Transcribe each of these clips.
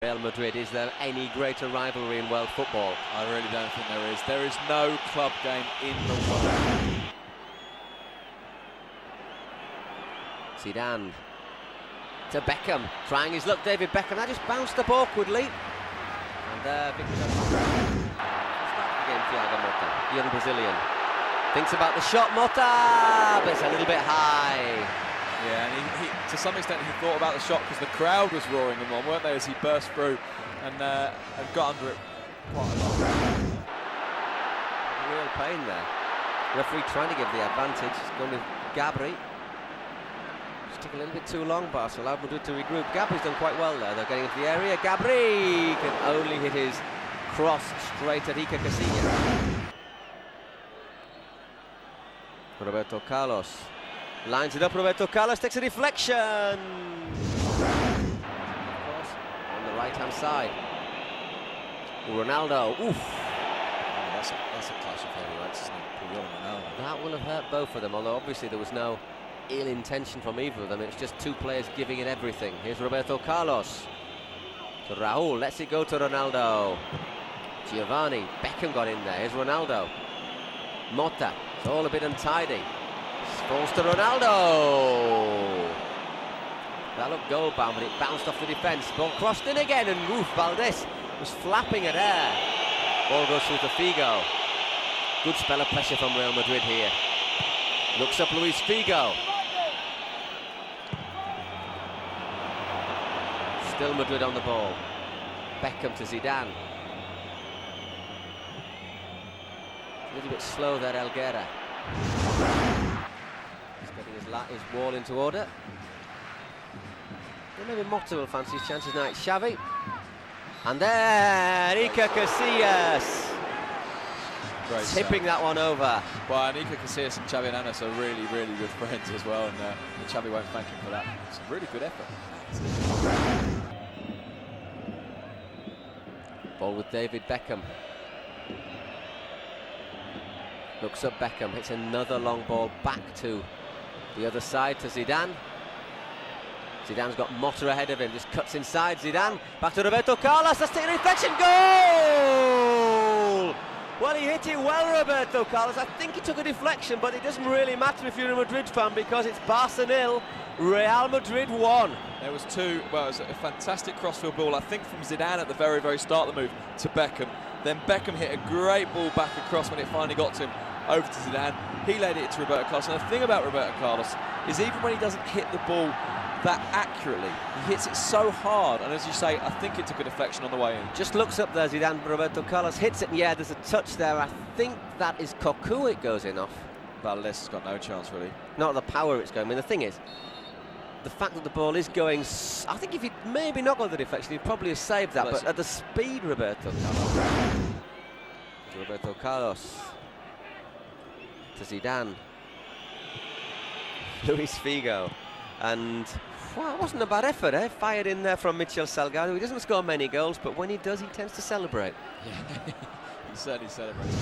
Real Madrid, is there any greater rivalry in world football? I really don't think there is. There is no club game in the world. Zidane to Beckham, trying his luck. David Beckham, that just bounced up awkwardly. And Victor starts the game, Thiago Motta, young Brazilian. Thinks about the shot, Motta, but it's a little bit high. Yeah, and he to some extent he thought about the shot because the crowd was roaring him on, weren't they, as he burst through and got under it quite a lot. Real pain there. Referee trying to give the advantage. He's going with Gabri. Just took a little bit too long, Barca allowed Madrid to regroup. Gabri's done quite well there. They're getting into the area. Gabri can only hit his cross straight at Iker Casillas. Roberto Carlos lines it up. Roberto Carlos takes a deflection. Of course, on the right-hand side. Ronaldo. Oof. Oh, that's a clash of heavyweights, isn't it? Puyol and Ronaldo. That will have hurt both of them, although obviously there was no ill intention from either of them. It's just two players giving it everything. Here's Roberto Carlos. To Raúl, lets it go to Ronaldo. Giovanni, Beckham got in there. Here's Ronaldo. Motta, it's all a bit untidy. Falls to Ronaldo. That looked goal bound, but it bounced off the defence. Ball crossed in again, and Valdés was flapping at air. Ball goes through to Figo. Good spell of pressure from Real Madrid here. Looks up Luis Figo. Still Madrid on the ball. Beckham to Zidane. A little bit slow there, Elguera. He's getting his wall into order. Well, maybe Motta will fancy his chances now. It's Xavi. And there, Iker Casillas. Tipping that one over. Well, and Iker Casillas and Xavi Hernandez are really, really good friends as well, and Xavi won't thank him for that. It's a really good effort. Ball with David Beckham. Looks up Beckham, hits another long ball back to the other side to Zidane. Zidane's got Motta ahead of him, just cuts inside. Zidane, back to Roberto Carlos, that's taking a reflection, goal! Well, he hit it well, Roberto Carlos. I think he took a deflection, but it doesn't really matter if you're a Madrid fan because it's Barca 0, Real Madrid 1. There was two, well, it was a fantastic crossfield ball, I think from Zidane at the very, very start of the move to Beckham. Then Beckham hit a great ball back across when it finally got to him, over to Zidane. He laid it to Roberto Carlos. And the thing about Roberto Carlos is even when he doesn't hit the ball that accurately, he hits it so hard, and as you say, I think it took a deflection on the way in. Just looks up there, Zidane. Roberto Carlos hits it, and yeah, there's a touch there. I think that is Cocu it goes in off. Valdés has got no chance, really. Not the power it's going. I mean, the thing is, the fact that the ball is going, I think if he'd maybe not got the deflection, he'd probably have saved that, but at the speed, Roberto Carlos to Zidane. Luis Figo. And well, it wasn't a bad effort, eh? Fired in there from Michel Salgado. He doesn't score many goals, but when he does, he tends to celebrate. Yeah, he certainly celebrates.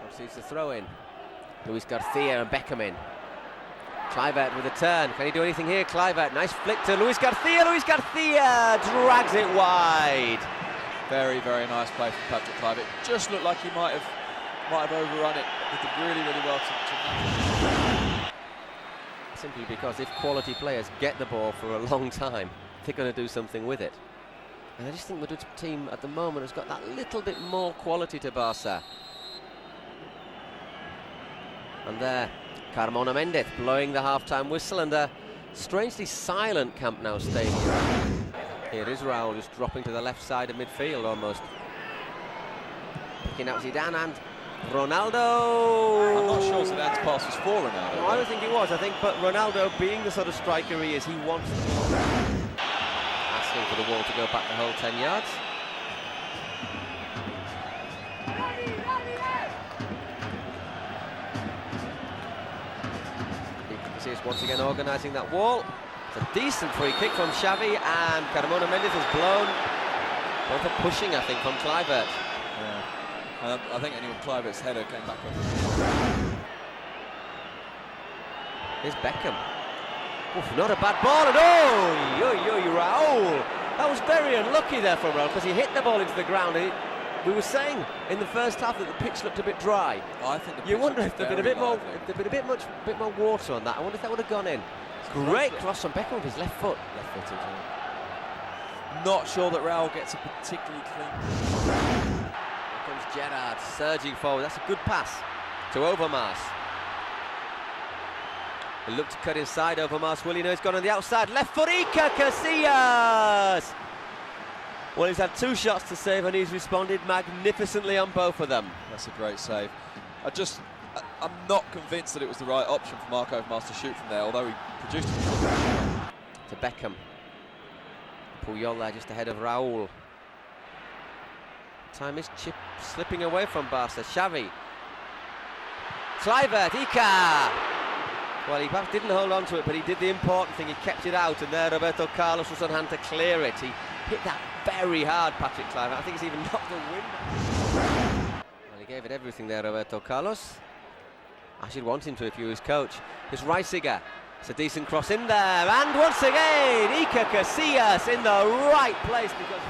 Receives the throw in. Luis Garcia and Beckham in. Kluivert with a turn. Can he do anything here? Kluivert, nice flick to Luis Garcia. Luis Garcia drags it wide. Very, very nice play from Patrick Kluivert. Just looked like he might have overrun it. He did really, really well to simply because if quality players get the ball for a long time, they're going to do something with it. And I just think Madrid's team at the moment has got that little bit more quality to Barca. And there, Carmona Mendes blowing the half-time whistle, and a strangely silent Camp Nou stadium. Here is Raúl just dropping to the left side of midfield almost. Picking out Zidane and Ronaldo. I'm not sure Zidane's pass was for Ronaldo. No, I don't think it was. I think, but Ronaldo, being the sort of striker he is, he wants the ball. Asking for the ball to go back the whole 10 yards. He's once again organising that wall. It's a decent free kick from Xavi, and Carmona Mendes has blown. Both are pushing, I think, from Kluivert. Yeah. I think anyway, Kluivert's header came back on. Here's Beckham. Oof, not a bad ball at all. Raúl That was very unlucky there from Raul because he hit the ball into the ground. And we were saying in the first half that the pitch looked a bit dry. I think you wonder if there'd been a bit more, water on that. I wonder if that would have gone in. Great cross from Beckham with his left foot. Left-footed. Yeah. Not sure that Raul gets a particularly clean. Here comes Gerrard surging forward. That's a good pass to Overmars. He looked to cut inside. Overmars will he know he's gone on the outside. Left foot, Iker Casillas! Well, he's had 2 shots to save and he's responded magnificently on both of them. That's a great save. I'm not convinced that it was the right option for Mark Overmars to shoot from there, although he produced it. To Beckham. Puyol there just ahead of Raul. Time is slipping away from Barca. Xavi. Kluivert, Iker! Well, he perhaps didn't hold on to it, but he did the important thing. He kept it out, and there Roberto Carlos was on hand to clear it. He hit that very hard, Patrick Kluivert. I think he's even knocked the wind. Well, he gave it everything there, Roberto Carlos. I should want him to if he was coach. Here's Reisiger. It's a decent cross in there, and once again, Iker Casillas in the right place because.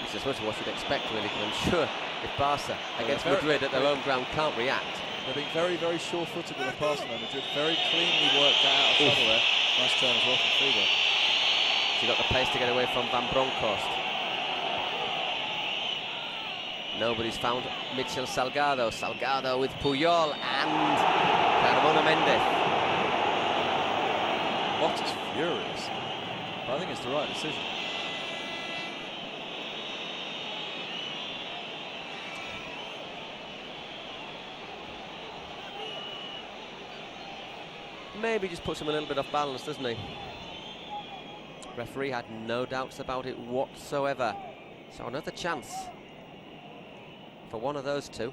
It's as much as what you'd expect, really, because I'm sure if Barca against Madrid at their own ground can't react. They're being very, very sure-footed with the pass now. Madrid very cleanly worked out of trouble there. Nice turn as well from Figo. She got the pace to get away from Van Bronckhorst. Nobody's found Mitchell Salgado. Salgado with Puyol and Carmona Mendez. Bottas furious, but I think it's the right decision. Maybe just puts him a little bit off balance, doesn't he? Referee had no doubts about it whatsoever. So another chance for one of those two,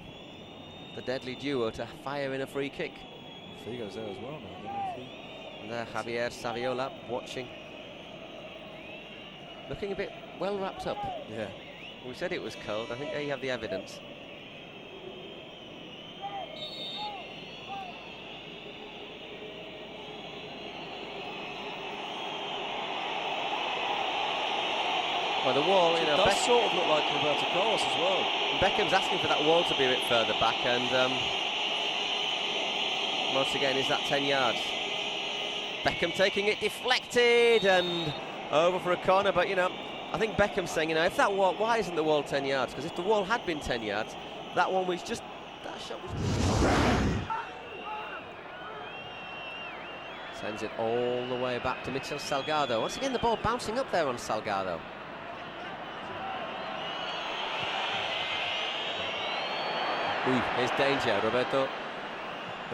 the deadly duo, to fire in a free kick. Figo's there as well now. And there Javier Saviola watching. Looking a bit well wrapped up. Yeah. We said it was cold. I think there you have the evidence. Well, the wall, you know, it does sort of look like Roberto Carlos as well. Beckham's asking for that wall to be a bit further back, and once again, is that 10 yards? Beckham taking it deflected and over for a corner, but you know, I think Beckham's saying, you know, if that wall, why isn't the wall 10 yards? Because if the wall had been 10 yards, that one was just, that shot was. Sends it all the way back to Mitchell Salgado. Once again, the ball bouncing up there on Salgado. Here's danger.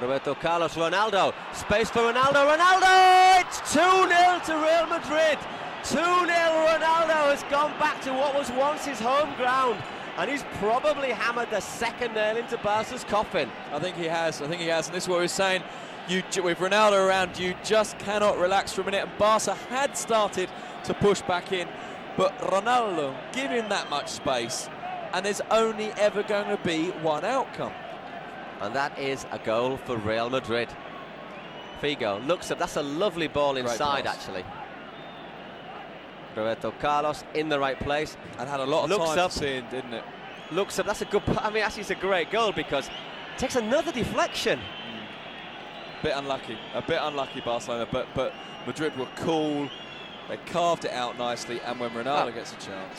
Roberto Carlos, Ronaldo. Space for Ronaldo. Ronaldo! It's 2-0 to Real Madrid. 2-0. Ronaldo has gone back to what was once his home ground, and he's probably hammered the second nail into Barca's coffin. I think he has. And this is what he was saying. With Ronaldo around, you just cannot relax for a minute. And Barca had started to push back in, but Ronaldo give him that much space, and there's only ever going to be one outcome. And that is a goal for Real Madrid. Figo looks up. That's a lovely ball inside, actually. Roberto Carlos in the right place. And had a lot of time to see in, didn't it? Looks up. That's a good. I mean, actually, it's a great goal because it takes another deflection. A bit unlucky, Barcelona. But Madrid were cool. They carved it out nicely. And when Ronaldo gets a chance.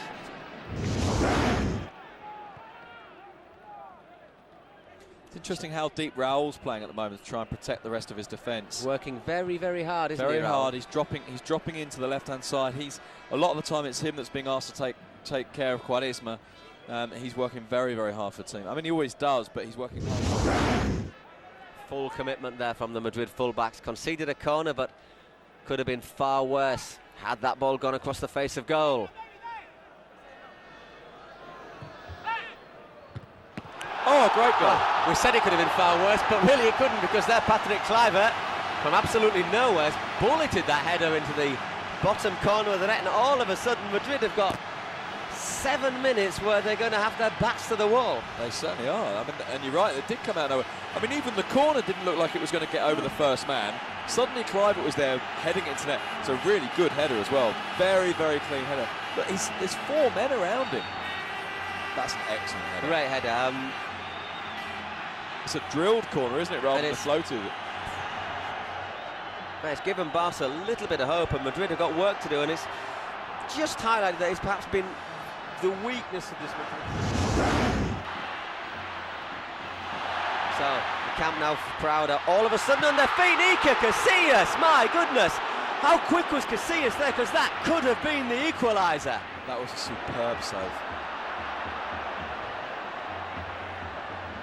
It's interesting how deep Raul's playing at the moment to try and protect the rest of his defence. Working very, very hard, isn't he? Very hard. He's dropping into the left-hand side. A lot of the time it's him that's being asked to take care of Quaresma. He's working very, very hard for the team. I mean, he always does, but he's working hard. Full commitment there from the Madrid fullbacks. Conceded a corner, but could have been far worse had that ball gone across the face of goal. Oh, great goal. Well, we said it could have been far worse, but really it couldn't, because there Patrick Kluivert, from absolutely nowhere, bulleted that header into the bottom corner of the net, and all of a sudden Madrid have got 7 minutes where they're going to have their backs to the wall. They certainly are. I mean, and you're right, they did come out nowhere. I mean, even the corner didn't look like it was going to get over the first man. Suddenly Clive was there heading into net. It's a really good header as well. Very, very clean header. But there's 4 men around him. That's an excellent header. Great header. It's a drilled corner, isn't it, rather than a floated? It's given Barca a little bit of hope, and Madrid have got work to do, and it's just highlighted that it's perhaps been the weakness of this Madrid. So, the camp now prouder. All of a sudden on their feet, Iker Casillas, my goodness! How quick was Casillas there, because that could have been the equaliser. That was a superb save.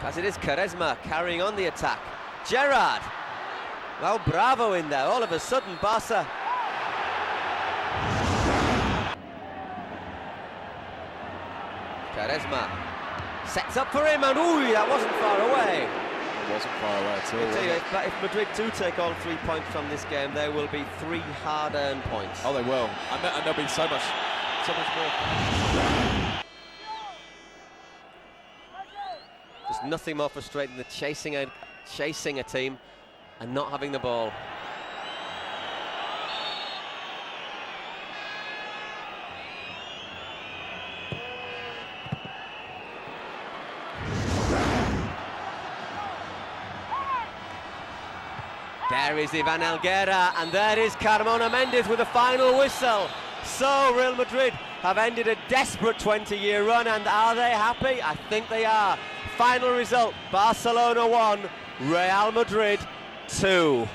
As it is Quaresma carrying on the attack. Gerrard. Well, Bravo in there. All of a sudden, Barca. Quaresma sets up for him, and ooh, that wasn't far away. It wasn't far away at all. I tell you, if Madrid do take all 3 points from this game, there will be 3 hard-earned points. Oh, they will. And there'll be so much more. There's nothing more frustrating than chasing a team and not having the ball. There is Ivan Helguera, and there is Carmona Mendes with the final whistle. So Real Madrid have ended a desperate 20-year run, and are they happy? I think they are. Final result, Barcelona 1, Real Madrid 2.